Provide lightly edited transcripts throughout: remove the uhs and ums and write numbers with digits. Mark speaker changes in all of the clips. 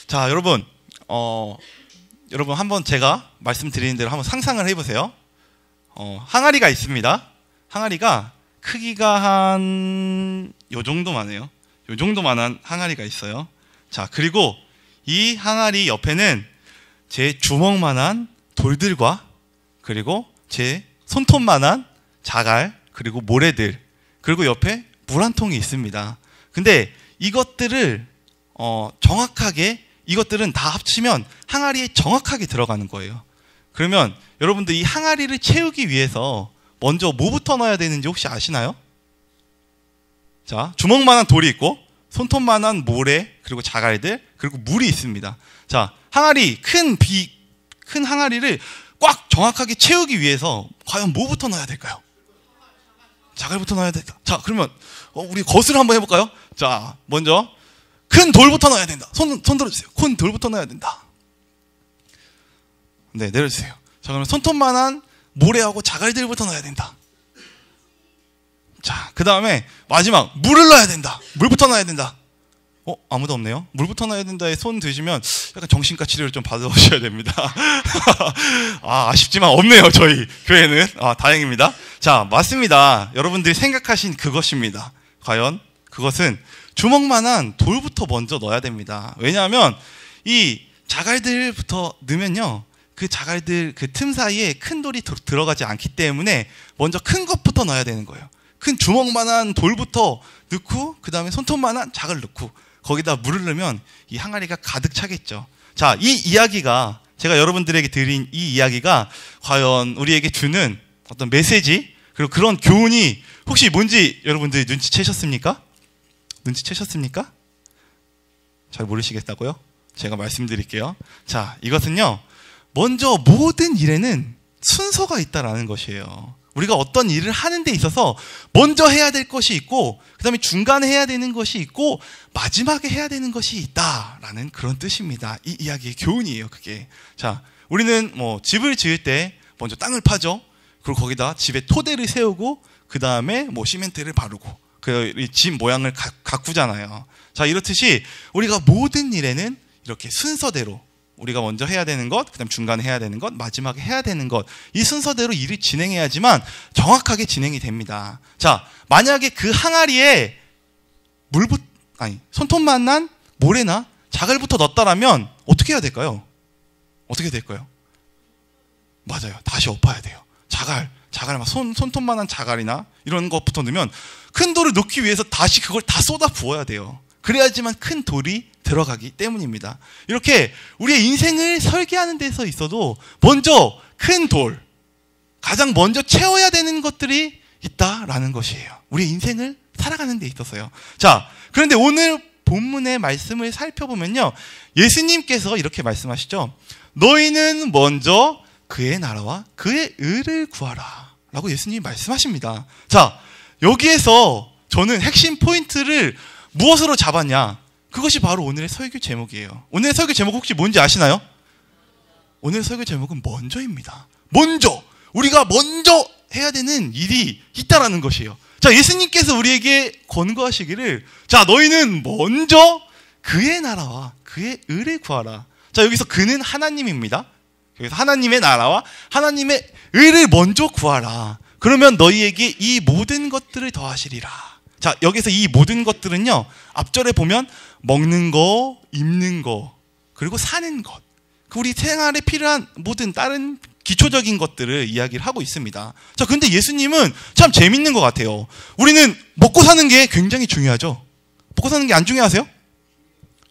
Speaker 1: 자, 여러분, 여러분 한번 제가 말씀드리는 대로 한번 상상을 해보세요. 항아리가 있습니다. 항아리가 크기가 한 요 정도만해요. 요 정도만한 항아리가 있어요. 자, 그리고 이 항아리 옆에는 제 주먹만한 돌들과 그리고 제 손톱만한 자갈 그리고 모래들 그리고 옆에 물 한 통이 있습니다. 근데 이것들을 정확하게 이것들은 다 합치면 항아리에 정확하게 들어가는 거예요. 그러면 여러분들 이 항아리를 채우기 위해서 먼저 뭐부터 넣어야 되는지 혹시 아시나요? 자, 주먹만한 돌이 있고 손톱만한 모래 그리고 자갈들 그리고 물이 있습니다. 자, 항아리 큰 항아리를 꽉 정확하게 채우기 위해서 과연 뭐부터 넣어야 될까요? 자갈부터 넣어야 된다. 자, 그러면 우리 거스를 한번 해볼까요? 자, 먼저 큰 돌부터 넣어야 된다. 손 들어주세요. 큰 돌부터 넣어야 된다. 네, 내려주세요. 자, 그러면 손톱만한 모래하고 자갈들부터 넣어야 된다. 자, 그 다음에 마지막 물을 넣어야 된다. 물부터 넣어야 된다. 아무도 없네요. 물부터 넣어야 된다에 손 드시면 약간 정신과 치료를 좀 받아오셔야 됩니다. 아쉽지만 없네요. 저희 교회는. 다행입니다. 자, 맞습니다. 여러분들이 생각하신 그것입니다. 과연 그것은 주먹만한 돌부터 먼저 넣어야 됩니다. 왜냐하면 이 자갈들부터 넣으면요, 그 자갈들 그 틈 사이에 큰 돌이 들어가지 않기 때문에 먼저 큰 것부터 넣어야 되는 거예요. 큰 주먹만한 돌부터 넣고 그 다음에 손톱만한 자갈 넣고 거기다 물을 넣으면 이 항아리가 가득 차겠죠. 자, 이 이야기가 제가 여러분들에게 드린 이 이야기가 과연 우리에게 주는 어떤 메시지 그리고 그런 교훈이 혹시 뭔지 여러분들이 눈치채셨습니까? 눈치채셨습니까? 잘 모르시겠다고요? 제가 말씀드릴게요. 자, 이것은요, 먼저 모든 일에는 순서가 있다라는 것이에요. 우리가 어떤 일을 하는 데 있어서 먼저 해야 될 것이 있고 그 다음에 중간에 해야 되는 것이 있고 마지막에 해야 되는 것이 있다라는 그런 뜻입니다. 이 이야기의 교훈이에요, 그게. 자, 우리는 집을 지을 때 먼저 땅을 파죠. 그리고 거기다 집에 토대를 세우고 그 다음에 시멘트를 바르고 그 집 모양을 가꾸잖아요. 자, 이렇듯이 우리가 모든 일에는 이렇게 순서대로 우리가 먼저 해야 되는 것, 그 다음 중간에 해야 되는 것, 마지막에 해야 되는 것, 이 순서대로 일을 진행해야지만 정확하게 진행이 됩니다. 자, 만약에 그 항아리에 손톱만한 모래나 자갈부터 넣었다라면 어떻게 해야 될까요? 어떻게 될까요? 맞아요. 다시 엎어야 돼요. 자갈 손톱만한 자갈이나 이런 것부터 넣으면 큰 돌을 넣기 위해서 다시 그걸 다 쏟아 부어야 돼요. 그래야지만 큰 돌이 들어가기 때문입니다. 이렇게 우리의 인생을 설계하는 데서 있어도 먼저 큰 돌, 가장 먼저 채워야 되는 것들이 있다라는 것이에요. 우리의 인생을 살아가는 데 있어서요. 자, 그런데 오늘 본문의 말씀을 살펴보면요, 예수님께서 이렇게 말씀하시죠. 너희는 먼저 그의 나라와 그의 의를 구하라 라고 예수님이 말씀하십니다. 자, 여기에서 저는 핵심 포인트를 무엇으로 잡았냐? 그것이 바로 오늘의 설교 제목이에요. 오늘의 설교 제목 혹시 뭔지 아시나요? 오늘의 설교 제목은 먼저입니다. 먼저! 우리가 먼저 해야 되는 일이 있다라는 것이에요. 자, 예수님께서 우리에게 권고하시기를, 자, 너희는 먼저 그의 나라와 그의 의를 구하라. 자, 여기서 그는 하나님입니다. 여기서 하나님의 나라와 하나님의 의를 먼저 구하라. 그러면 너희에게 이 모든 것들을 더하시리라. 자, 여기서 이 모든 것들은요, 앞절에 보면 먹는 거, 입는 거, 그리고 사는 것, 우리 생활에 필요한 모든 다른 기초적인 것들을 이야기를 하고 있습니다. 자, 근데 예수님은 참 재밌는 것 같아요. 우리는 먹고 사는 게 굉장히 중요하죠. 먹고 사는 게 안 중요하세요?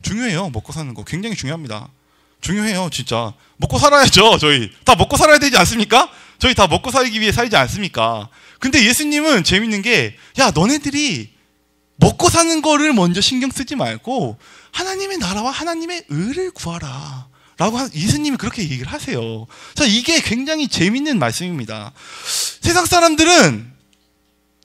Speaker 1: 중요해요. 먹고 사는 거 굉장히 중요합니다. 중요해요, 진짜. 먹고 살아야죠. 저희 다 먹고 살아야 되지 않습니까? 저희 다 먹고 살기 위해 살지 않습니까? 근데 예수님은 재밌는 게, 야, 너네들이 먹고 사는 거를 먼저 신경 쓰지 말고 하나님의 나라와 하나님의 의를 구하라 라고 예수님이 그렇게 얘기를 하세요. 자, 이게 굉장히 재밌는 말씀입니다. 세상 사람들은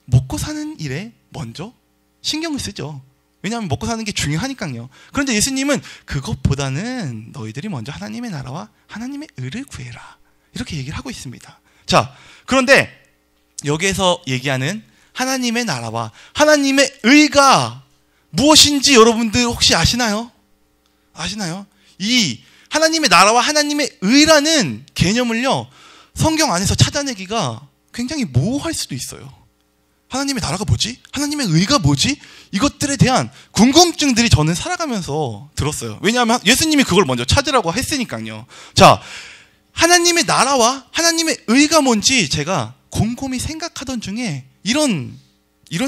Speaker 1: 먹고 사는 일에 먼저 신경을 쓰죠. 왜냐하면 먹고 사는 게 중요하니까요. 그런데 예수님은 그것보다는 너희들이 먼저 하나님의 나라와 하나님의 의를 구해라 이렇게 얘기를 하고 있습니다. 자, 그런데 여기에서 얘기하는 하나님의 나라와 하나님의 의가 무엇인지 여러분들 혹시 아시나요? 아시나요? 이 하나님의 나라와 하나님의 의라는 개념을요, 성경 안에서 찾아내기가 굉장히 모호할 수도 있어요. 하나님의 나라가 뭐지? 하나님의 의가 뭐지? 이것들에 대한 궁금증들이 저는 살아가면서 들었어요. 왜냐하면 예수님이 그걸 먼저 찾으라고 했으니까요. 자, 하나님의 나라와 하나님의 의가 뭔지 제가 곰곰이 생각하던 중에 이런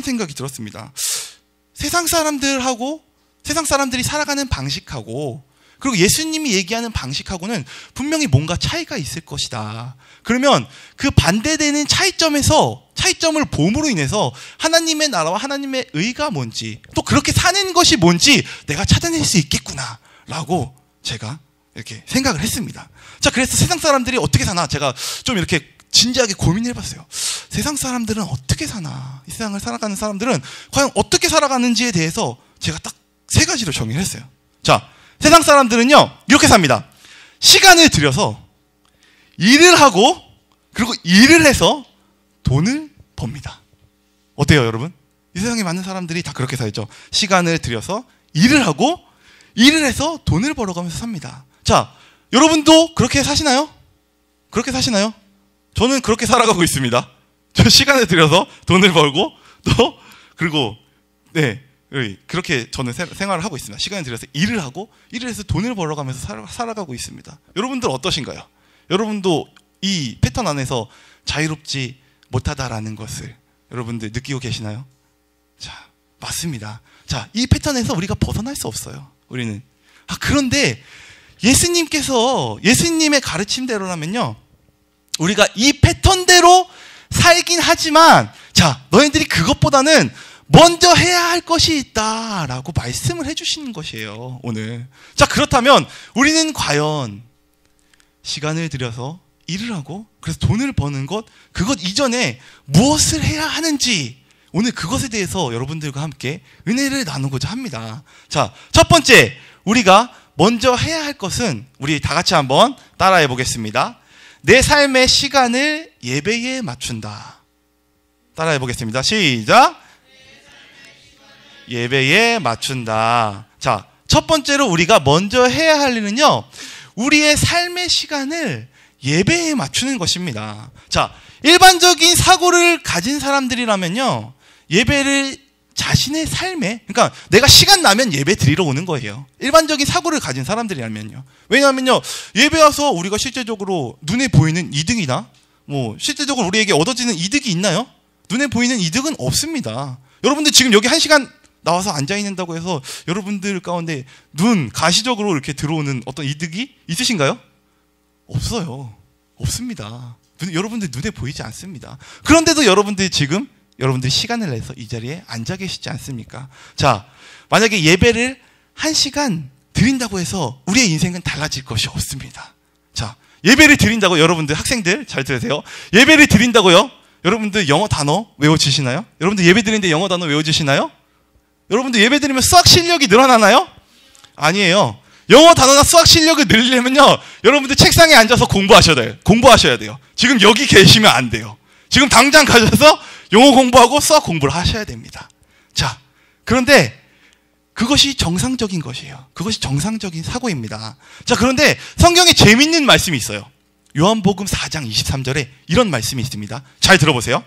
Speaker 1: 생각이 들었습니다. 세상 사람들이 살아가는 방식하고, 그리고 예수님이 얘기하는 방식하고는 분명히 뭔가 차이가 있을 것이다. 그러면 그 반대되는 차이점을 봄으로 인해서 하나님의 나라와 하나님의 의가 뭔지, 또 그렇게 사는 것이 뭔지 내가 찾아낼 수 있겠구나 라고 제가 이렇게 생각을 했습니다. 자, 그래서 세상 사람들이 어떻게 사나 제가 좀 이렇게 진지하게 고민을 해봤어요. 세상 사람들은 어떻게 사나, 이 세상을 살아가는 사람들은 과연 어떻게 살아가는지에 대해서 제가 딱 3가지로 정의를 했어요. 자, 세상 사람들은요 이렇게 삽니다. 시간을 들여서 일을 하고, 그리고 일을 해서 돈을 법니다. 어때요 여러분? 이 세상에 많은 사람들이 다 그렇게 살죠. 시간을 들여서 일을 하고, 일을 해서 돈을 벌어가면서 삽니다. 자, 여러분도 그렇게 사시나요? 그렇게 사시나요? 저는 그렇게 살아가고 있습니다. 저 시간을 들여서 돈을 벌고, 또 그리고 그렇게 저는 생활을 하고 있습니다. 시간을 들여서 일을 하고, 일을 해서 돈을 벌어가면서 살아가고 있습니다. 여러분들 어떠신가요? 여러분도 이 패턴 안에서 자유롭지 못하다라는 것을 여러분들 느끼고 계시나요? 자, 맞습니다. 자, 이 패턴에서 우리가 벗어날 수 없어요. 우리는. 그런데 예수님의 가르침대로라면요, 우리가 이 패턴대로 살긴 하지만, 자, 너희들이 그것보다는 먼저 해야 할 것이 있다라고 말씀을 해주시는 것이에요, 오늘. 자, 그렇다면 우리는 과연 시간을 들여서 일을 하고, 그래서 돈을 버는 것, 그것 이전에 무엇을 해야 하는지, 오늘 그것에 대해서 여러분들과 함께 은혜를 나누고자 합니다. 자, 첫 번째, 우리가 먼저 해야 할 것은, 우리 다 같이 한번 따라해 보겠습니다. 내 삶의 시간을 예배에 맞춘다. 따라해 보겠습니다. 시작. 예배에 맞춘다. 자, 첫 번째로 우리가 먼저 해야 할 일은요, 우리의 삶의 시간을 예배에 맞추는 것입니다. 자, 일반적인 사고를 가진 사람들이라면요, 예배를 자신의 삶에, 그러니까 내가 시간 나면 예배 드리러 오는 거예요. 일반적인 사고를 가진 사람들이라면요. 왜냐하면요, 예배 와서 우리가 실제적으로 눈에 보이는 이득이나 실제적으로 우리에게 얻어지는 이득이 있나요? 눈에 보이는 이득은 없습니다. 여러분들 지금 여기 1시간 나와서 앉아있는다고 해서 여러분들 가운데 가시적으로 이렇게 들어오는 어떤 이득이 있으신가요? 없어요. 없습니다. 여러분들 눈에 보이지 않습니다. 그런데도 여러분들이 시간을 내서 이 자리에 앉아 계시지 않습니까? 자, 만약에 예배를 1시간 드린다고 해서 우리의 인생은 달라질 것이 없습니다. 자, 예배를 드린다고, 여러분들 학생들 잘 들으세요. 예배를 드린다고요? 여러분들 영어 단어 외워지시나요? 여러분들 예배 드리는데 영어 단어 외워지시나요? 여러분들 예배 드리면 수학 실력이 늘어나나요? 아니에요. 영어 단어나 수학 실력을 늘리려면요, 여러분들 책상에 앉아서 공부하셔야 돼요. 지금 여기 계시면 안 돼요. 지금 당장 가셔서 영어 공부하고 수학 공부를 하셔야 됩니다. 자, 그런데 그것이 정상적인 것이에요. 그것이 정상적인 사고입니다. 자, 그런데 성경에 재밌는 말씀이 있어요. 요한복음 4장 23절에 이런 말씀이 있습니다. 잘 들어보세요.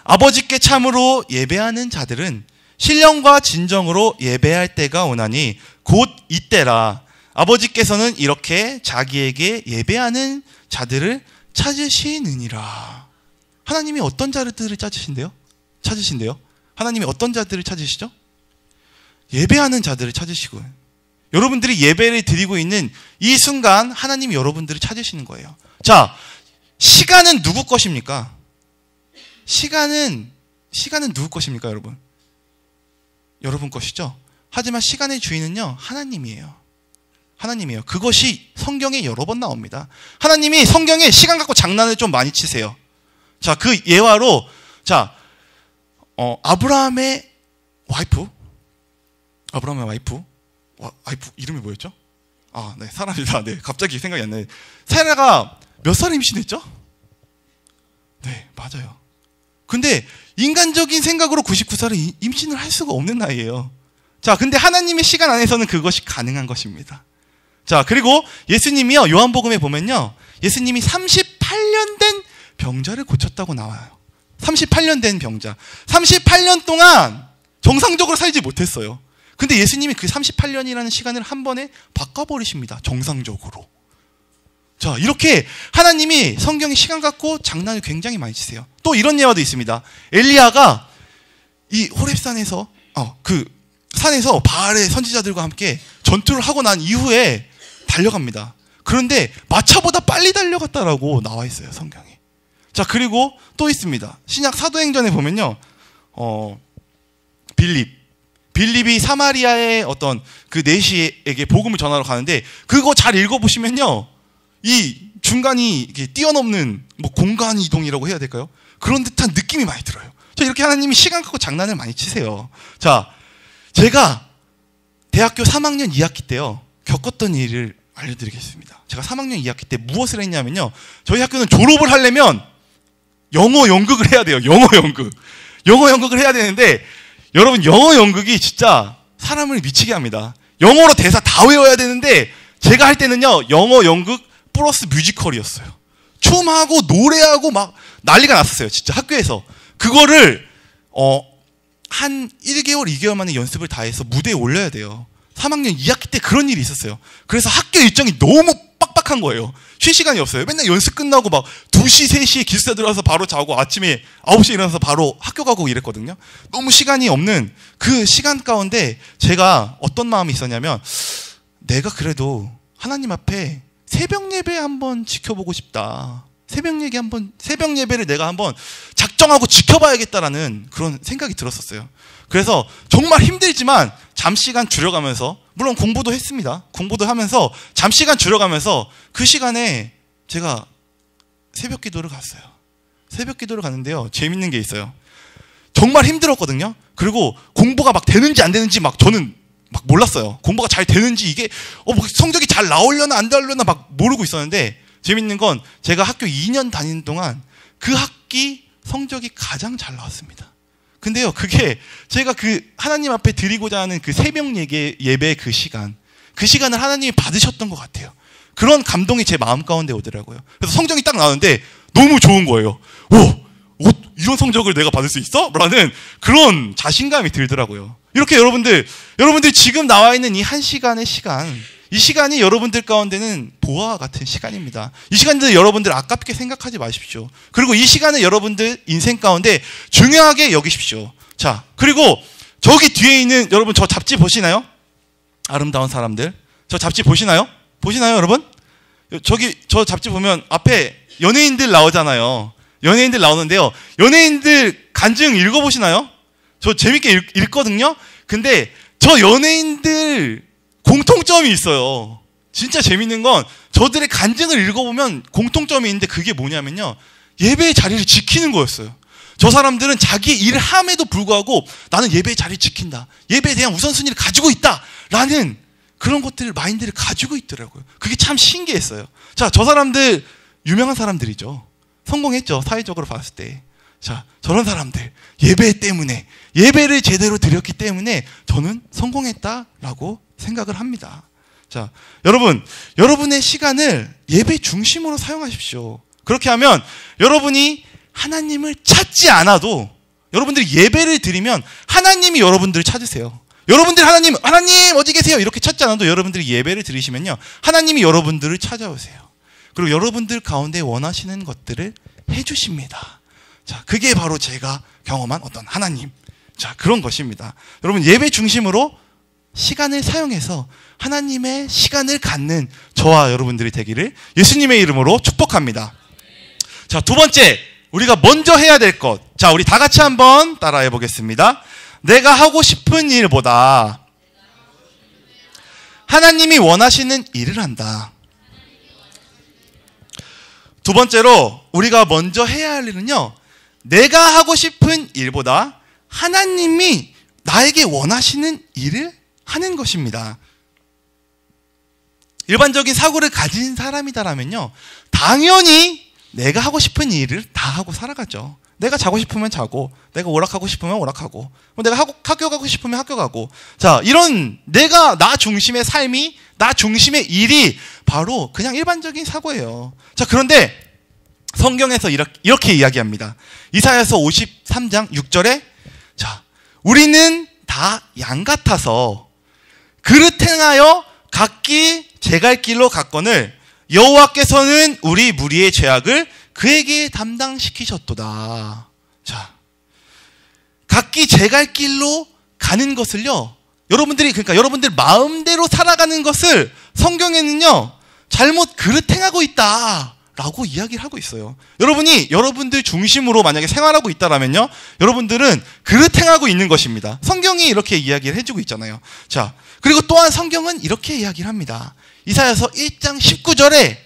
Speaker 1: 아버지께 참으로 예배하는 자들은 신령과 진정으로 예배할 때가 오나니 곧 이때라. 아버지께서는 이렇게 자기에게 예배하는 자들을 찾으시느니라. 하나님이 어떤 자들을 찾으신대요? 하나님이 어떤 자들을 찾으시죠? 예배하는 자들을 찾으시고, 여러분들이 예배를 드리고 있는 이 순간 하나님이 여러분들을 찾으시는 거예요. 자, 시간은 누구 것입니까? 시간은 누구 것입니까, 여러분? 여러분 것이죠? 하지만 시간의 주인은요, 하나님이에요. 그것이 성경에 여러 번 나옵니다. 하나님이 성경에 시간 갖고 장난을 좀 많이 치세요. 자, 그 예화로, 자, 아브라함의 와이프 이름이 뭐였죠? 네, 사람이다. 네, 갑자기 생각이 안 나요. 사라가 몇 살 임신했죠? 네, 맞아요. 근데 인간적인 생각으로 99살에 임신을 할 수가 없는 나이예요. 자, 근데 하나님의 시간 안에서는 그것이 가능한 것입니다. 자, 그리고 예수님이요, 요한복음에 보면요, 예수님이 38년 된 병자를 고쳤다고 나와요. 38년 된 병자. 38년 동안 정상적으로 살지 못했어요. 근데 예수님이 그 38년이라는 시간을 한 번에 바꿔버리십니다. 정상적으로. 자, 이렇게 하나님이 성경에 시간 갖고 장난을 굉장히 많이 치세요. 또 이런 예화도 있습니다. 엘리야가 이 호렙산에서 그 산에서 바알의 선지자들과 함께 전투를 하고 난 이후에 달려갑니다. 그런데 마차보다 빨리 달려갔다라고 나와 있어요, 성경에. 자, 그리고 또 있습니다. 신약 사도행전에 보면요, 빌립이 사마리아의 어떤 그 내시에게 복음을 전하러 가는데, 그거 잘 읽어보시면요, 이 중간이 이렇게 뛰어넘는 뭐 공간 이동이라고 해야 될까요? 그런 듯한 느낌이 많이 들어요. 자, 이렇게 하나님이 시간 갖고 장난을 많이 치세요. 자, 제가 대학교 3학년 2학기 때요, 겪었던 일을 알려드리겠습니다. 제가 3학년 2학기 때 무엇을 했냐면요, 저희 학교는 졸업을 하려면 영어 연극을 해야 돼요. 영어 연극을 해야 되는데, 여러분, 영어 연극이 진짜 사람을 미치게 합니다. 영어로 대사 다 외워야 되는데, 제가 할 때는요, 영어 연극 플러스 뮤지컬이었어요. 춤하고 노래하고 막 난리가 났었어요, 진짜 학교에서. 그거를 한 1개월, 2개월 만에 연습을 다 해서 무대에 올려야 돼요. 3학년 2학기 때 그런 일이 있었어요. 그래서 학교 일정이 너무 빡빡한 거예요. 쉴 시간이 없어요. 맨날 연습 끝나고 막 2시, 3시에 기숙사 들어가서 바로 자고 아침에 9시에 일어나서 바로 학교 가고 이랬거든요. 너무 시간이 없는 그 시간 가운데 제가 어떤 마음이 있었냐면, 내가 그래도 하나님 앞에 새벽 예배 한번 지켜보고 싶다. 새벽 예배를 내가 한번 작정하고 지켜봐야겠다라는 그런 생각이 들었었어요. 그래서 정말 힘들지만 잠시간 줄여가면서, 물론 공부도 했습니다. 공부도 하면서 잠시간 줄여가면서 그 시간에 제가 새벽 기도를 갔어요. 새벽 기도를 갔는데요, 재밌는 게 있어요. 정말 힘들었거든요. 그리고 공부가 막 되는지 안 되는지 막 저는 막 몰랐어요. 공부가 잘 되는지, 이게 성적이 잘 나오려나 안 나오려나 막 모르고 있었는데, 재밌는 건 제가 학교 2년 다니는 동안 그 학기 성적이 가장 잘 나왔습니다. 근데요, 그게 제가 그 하나님 앞에 드리고자 하는 그 새벽 예배 그 시간을 하나님이 받으셨던 것 같아요. 그런 감동이 제 마음 가운데 오더라고요. 그래서 성적이 딱 나오는데 너무 좋은 거예요. 이런 성적을 내가 받을 수 있어? 라는 그런 자신감이 들더라고요. 이렇게 여러분들 지금 나와 있는 이 1시간의 시간, 이 시간이 여러분들 가운데는 보화와 같은 시간입니다. 이 시간들 여러분들 아깝게 생각하지 마십시오. 그리고 이 시간을 여러분들 인생 가운데 중요하게 여기십시오. 자, 그리고 저기 뒤에 있는 여러분, 저 잡지 보시나요? 아름다운 사람들. 저 잡지 보시나요? 여러분? 저 잡지 보면 앞에 연예인들 나오잖아요. 연예인들 나오는데요, 연예인들 간증 읽어보시나요? 저 재밌게 읽거든요. 근데 저 연예인들 공통점이 있어요. 진짜 재밌는 건 저들의 간증을 읽어보면 공통점이 있는데, 그게 뭐냐면요, 예배의 자리를 지키는 거였어요. 저 사람들은 자기 일을 함에도 불구하고 나는 예배의 자리를 지킨다, 예배에 대한 우선순위를 가지고 있다 라는 그런 것들을, 마인드를 가지고 있더라고요. 그게 참 신기했어요. 자, 저 사람들 유명한 사람들이죠. 성공했죠, 사회적으로 봤을 때. 자, 저런 사람들 예배 때문에, 예배를 제대로 드렸기 때문에 저는 성공했다라고 생각을 합니다. 자, 여러분의 시간을 예배 중심으로 사용하십시오. 그렇게 하면 여러분이 하나님을 찾지 않아도, 여러분들이 예배를 드리면 하나님이 여러분들을 찾으세요. 여러분들이 하나님 어디 계세요? 이렇게 찾지 않아도 여러분들이 예배를 드리시면요, 하나님이 여러분들을 찾아오세요. 그리고 여러분들 가운데 원하시는 것들을 해주십니다. 자, 그게 바로 제가 경험한 어떤 하나님, 자, 그런 것입니다. 여러분, 예배 중심으로 시간을 사용해서 하나님의 시간을 갖는 저와 여러분들이 되기를 예수님의 이름으로 축복합니다. 자, 두 번째, 우리가 먼저 해야 될 것. 자, 우리 다 같이 한번 따라해 보겠습니다. 내가 하고 싶은 일보다 하나님이 원하시는 일을 한다. 두 번째로 우리가 먼저 해야 할 일은요, 내가 하고 싶은 일보다 하나님이 나에게 원하시는 일을 하는 것입니다. 일반적인 사고를 가진 사람이다라면요, 당연히 내가 하고 싶은 일을 다 하고 살아가죠. 내가 자고 싶으면 자고, 내가 오락하고 싶으면 오락하고, 내가 학교 가고 싶으면 학교 가고. 자, 이런 내가 나 중심의 삶이 나 중심의 일이 바로 그냥 일반적인 사고예요. 자, 그런데 성경에서 이렇게 이야기합니다. 이사야서 53장 6절에 자, 우리는 다 양 같아서 그릇 행하여 각기 제 갈 길로 갔거늘 여호와께서는 우리 무리의 죄악을 그에게 담당시키셨도다. 자, 각기 제 갈 길로 가는 것을요, 그러니까 여러분들 마음대로 살아가는 것을 성경에는요, 잘못 그릇 행하고 있다 라고 이야기를 하고 있어요. 여러분이 여러분들 중심으로 만약에 생활하고 있다라면요, 여러분들은 그릇 행하고 있는 것입니다. 성경이 이렇게 이야기를 해주고 있잖아요. 자, 그리고 또한 성경은 이렇게 이야기를 합니다. 이사야서 1장 19절에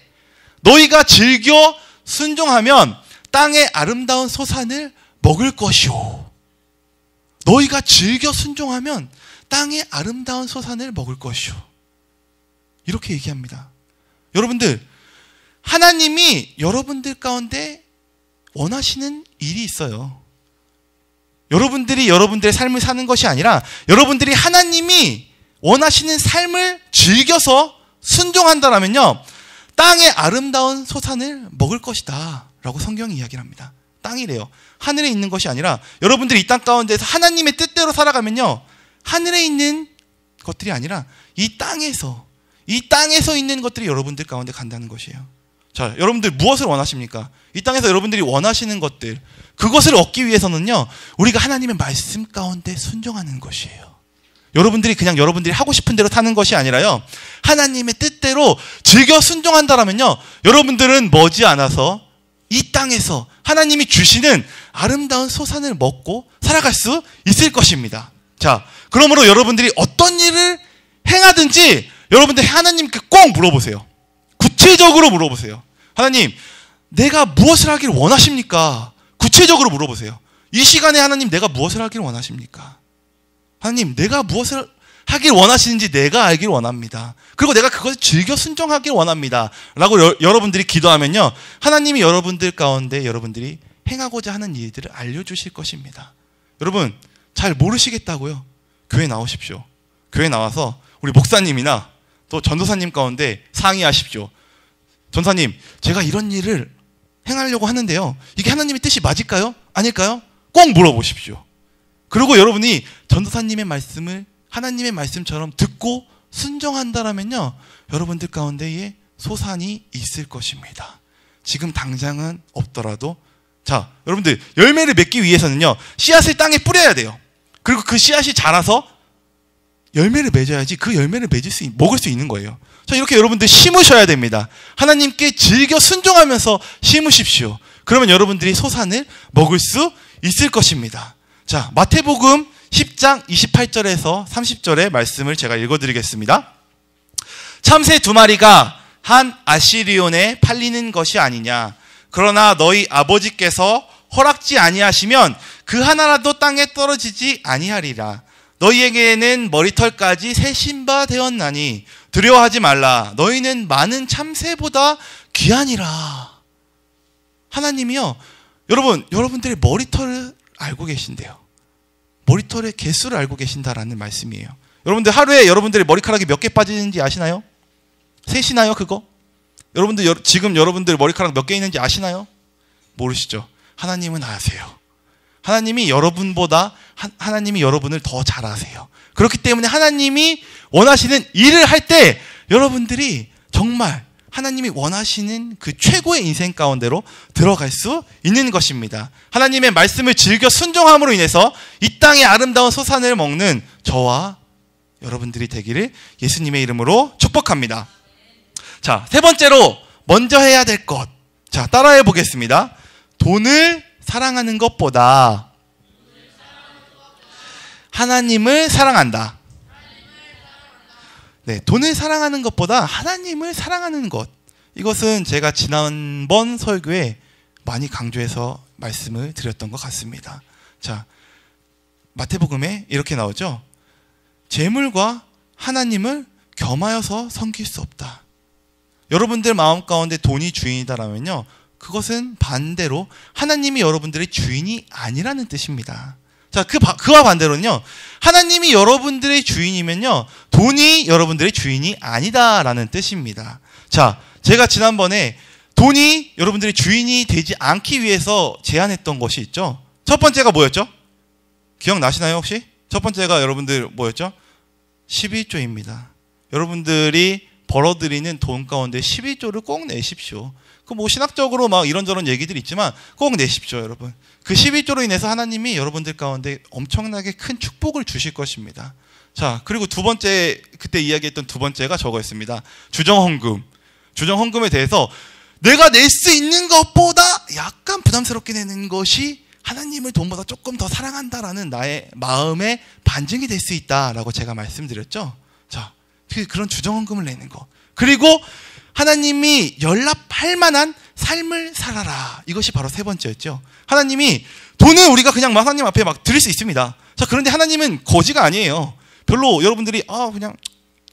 Speaker 1: 너희가 즐겨 순종하면 땅의 아름다운 소산을 먹을 것이오. 너희가 즐겨 순종하면 땅의 아름다운 소산을 먹을 것이오. 이렇게 얘기합니다. 여러분들, 하나님이 여러분들 가운데 원하시는 일이 있어요. 여러분들이 여러분들의 삶을 사는 것이 아니라 여러분들이 하나님이 원하시는 삶을 즐겨서 순종한다라면요, 땅의 아름다운 소산을 먹을 것이다 라고 성경이 이야기를 합니다. 땅이래요. 하늘에 있는 것이 아니라 여러분들이 이 땅 가운데서 하나님의 뜻대로 살아가면요, 하늘에 있는 것들이 아니라 이 땅에서 있는 것들이 여러분들 가운데 간다는 것이에요. 자, 여러분들 무엇을 원하십니까? 이 땅에서 여러분들이 원하시는 것들, 그것을 얻기 위해서는요, 우리가 하나님의 말씀 가운데 순종하는 것이에요. 여러분들이 그냥 여러분들이 하고 싶은 대로 사는 것이 아니라요, 하나님의 뜻대로 즐겨 순종한다라면요, 여러분들은 머지않아서 이 땅에서 하나님이 주시는 아름다운 소산을 먹고 살아갈 수 있을 것입니다. 자, 그러므로 여러분들이 어떤 일을 행하든지 여러분들 하나님께 꼭 물어보세요. 구체적으로 물어보세요. 하나님, 내가 무엇을 하기를 원하십니까? 구체적으로 물어보세요. 이 시간에 하나님, 내가 무엇을 하기를 원하십니까? 하나님, 내가 무엇을 하길 원하시는지 내가 알길 원합니다. 그리고 내가 그것을 즐겨 순종하길 원합니다 라고 여러분들이 기도하면요, 하나님이 여러분들 가운데 여러분들이 행하고자 하는 일들을 알려주실 것입니다. 여러분, 잘 모르시겠다고요? 교회 나오십시오. 교회 나와서 우리 목사님이나 또 전도사님 가운데 상의하십시오. 전사님, 제가 이런 일을 행하려고 하는데요, 이게 하나님의 뜻이 맞을까요? 아닐까요? 꼭 물어보십시오. 그리고 여러분이 전도사님의 말씀을 하나님의 말씀처럼 듣고 순종한다라면요, 여러분들 가운데에 소산이 있을 것입니다. 지금 당장은 없더라도, 자, 여러분들 열매를 맺기 위해서는요, 씨앗을 땅에 뿌려야 돼요. 그리고 그 씨앗이 자라서 열매를 맺어야지 그 열매를 먹을 수 있는 거예요. 자, 이렇게 여러분들 심으셔야 됩니다. 하나님께 즐겨 순종하면서 심으십시오. 그러면 여러분들이 소산을 먹을 수 있을 것입니다. 자, 마태복음 10장 28절에서 30절의 말씀을 제가 읽어드리겠습니다. 참새 2마리가 한 아시리온에 팔리는 것이 아니냐. 그러나 너희 아버지께서 허락지 아니하시면 그 하나라도 땅에 떨어지지 아니하리라. 너희에게는 머리털까지 새 신바 되었나니 두려워하지 말라. 너희는 많은 참새보다 귀하니라. 하나님이요, 여러분들의 머리털을 알고 계신대요. 머리털의 개수를 알고 계신다라는 말씀이에요. 여러분들 하루에 여러분들의 머리카락이 몇 개 빠지는지 아시나요? 세시나요, 그거? 여러분들 지금 여러분들 머리카락 몇 개 있는지 아시나요? 모르시죠? 하나님은 아세요. 하나님이 여러분을 더 잘 아세요. 그렇기 때문에 하나님이 원하시는 일을 할 때 여러분들이 정말 하나님이 원하시는 그 최고의 인생 가운데로 들어갈 수 있는 것입니다. 하나님의 말씀을 즐겨 순종함으로 인해서 이 땅의 아름다운 소산을 먹는 저와 여러분들이 되기를 예수님의 이름으로 축복합니다. 자, 세 번째로 먼저 해야 될 것. 자, 따라해 보겠습니다. 돈을 사랑하는 것보다 하나님을 사랑한다. 네, 돈을 사랑하는 것보다 하나님을 사랑하는 것. 이것은 제가 지난번 설교에 많이 강조해서 말씀을 드렸던 것 같습니다. 자, 마태복음에 이렇게 나오죠. 재물과 하나님을 겸하여서 섬길 수 없다. 여러분들 마음 가운데 돈이 주인이다라면요, 그것은 반대로 하나님이 여러분들의 주인이 아니라는 뜻입니다. 자, 그와 반대로는요. 하나님이 여러분들의 주인이면요. 돈이 여러분들의 주인이 아니다라는 뜻입니다. 자, 제가 지난번에 돈이 여러분들의 주인이 되지 않기 위해서 제안했던 것이 있죠. 첫 번째가 뭐였죠? 기억나시나요, 혹시? 첫 번째가 여러분들 뭐였죠? 11조입니다. 여러분들이 벌어들이는 돈 가운데 12조를 꼭 내십시오. 그 뭐 신학적으로 막 이런저런 얘기들이 있지만 꼭 내십시오, 여러분. 그 12조로 인해서 하나님이 여러분들 가운데 엄청나게 큰 축복을 주실 것입니다. 자, 그리고 두 번째, 그때 이야기했던 두 번째가 저거였습니다. 주정헌금. 주정헌금에 대해서 내가 낼 수 있는 것보다 약간 부담스럽게 내는 것이 하나님을 돈보다 조금 더 사랑한다라는 나의 마음의 반증이 될 수 있다라고 제가 말씀드렸죠. 자, 그런 주정헌금을 내는 것. 그리고 하나님이 연락할 만한 삶을 살아라. 이것이 바로 세 번째였죠. 하나님이 돈은 우리가 그냥 하나님 앞에 막 드릴 수 있습니다. 자, 그런데 하나님은 거지가 아니에요. 별로 여러분들이 그냥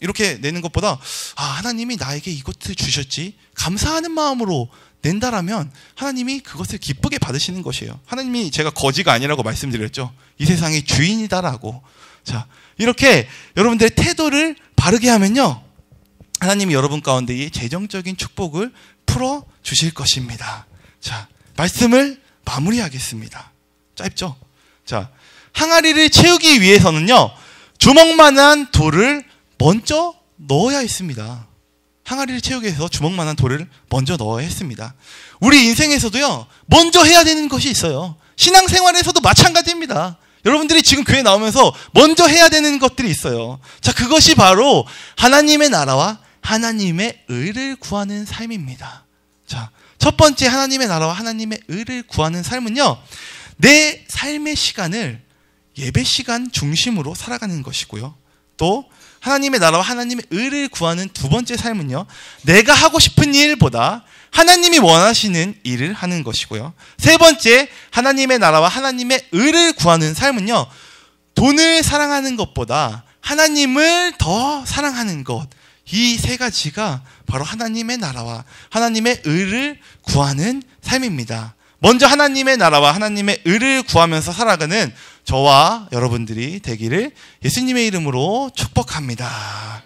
Speaker 1: 이렇게 내는 것보다 하나님이 나에게 이것을 주셨지 감사하는 마음으로 낸다라면 하나님이 그것을 기쁘게 받으시는 것이에요. 하나님이 제가 거지가 아니라고 말씀드렸죠. 이 세상의 주인이다라고. 자, 이렇게 여러분들의 태도를 바르게 하면요. 하나님이 여러분 가운데 이 재정적인 축복을 풀어 주실 것입니다. 자, 말씀을 마무리하겠습니다. 짧죠? 자, 항아리를 채우기 위해서는요. 주먹만한 돌을 먼저 넣어야 했습니다. 항아리를 채우기 위해서 주먹만한 돌을 먼저 넣어야 했습니다. 우리 인생에서도요. 먼저 해야 되는 것이 있어요. 신앙생활에서도 마찬가지입니다. 여러분들이 지금 교회 나오면서 먼저 해야 되는 것들이 있어요. 자, 그것이 바로 하나님의 나라와 하나님의 의를 구하는 삶입니다. 자, 첫 번째 하나님의 나라와 하나님의 의를 구하는 삶은요. 내 삶의 시간을 예배 시간 중심으로 살아가는 것이고요. 또 하나님의 나라와 하나님의 의를 구하는 두 번째 삶은요. 내가 하고 싶은 일보다 하나님이 원하시는 일을 하는 것이고요. 세 번째 하나님의 나라와 하나님의 의를 구하는 삶은요. 돈을 사랑하는 것보다 하나님을 더 사랑하는 것. 이 세 가지가 바로 하나님의 나라와 하나님의 의를 구하는 삶입니다. 먼저 하나님의 나라와 하나님의 의를 구하면서 살아가는 저와 여러분들이 되기를 예수님의 이름으로 축복합니다.